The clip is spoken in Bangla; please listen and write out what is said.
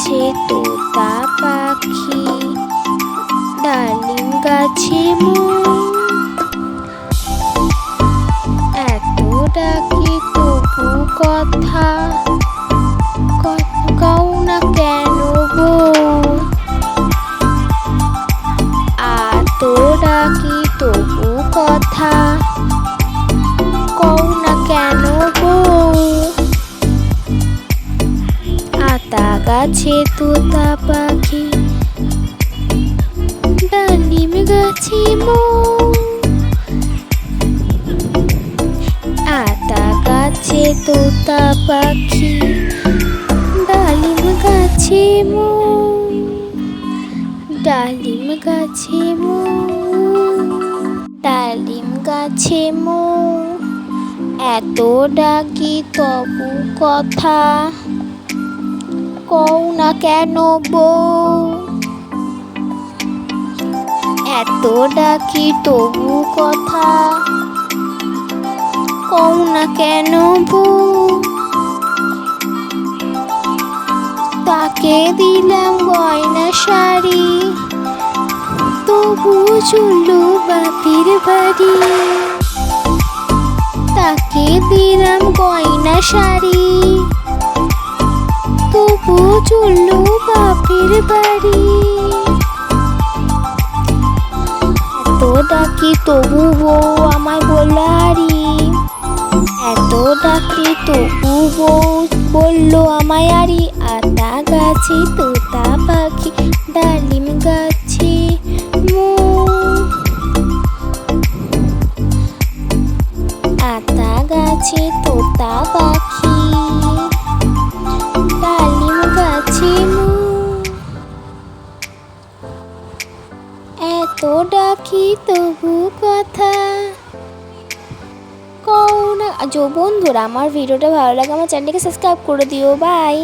গাছে তোতা পাখি, ডালিম গাছে মৌ। এত ডাকি তবু কথা কও না কেন গো। এত ডাকি তবু কথা কও না কেন গো। আতা গাছে তোতা পাখি, ডালিম গাছে মৌ। আতা গাছে তোতা পাখি, ডালিম গাছে মৌ। ডালিম গাছে মৌ, ডালিম গাছে মৌ। এত ডাকি তবু কথা কও না কেন বউ। এত ডাকি তবু কথা কও না কেন বউ। তাকে দিলাম গয়না শাড়ি, তবু চুল্লু বাপির বাড়ি। তাকে দিলাম গয়না শাড়ি, তবু চুল্লু বাপির বাড়ি। এত ডাকি তবু বউ আমায় বলারি, এত ডাকি তবু বউ বললো আমায় আরি। আতা গাছে তোতা পাখি, ডালিম গাছে মৌ। আতা গাছে তোতা পাখি, ডালিম গাছে মৌ। এত ডাকি তবু কথা কও না। বন্ধুরা, আমার ভিডিওটা ভালো লাগে আমার চ্যানেলকে সাবস্ক্রাইব করে দিও। বাই।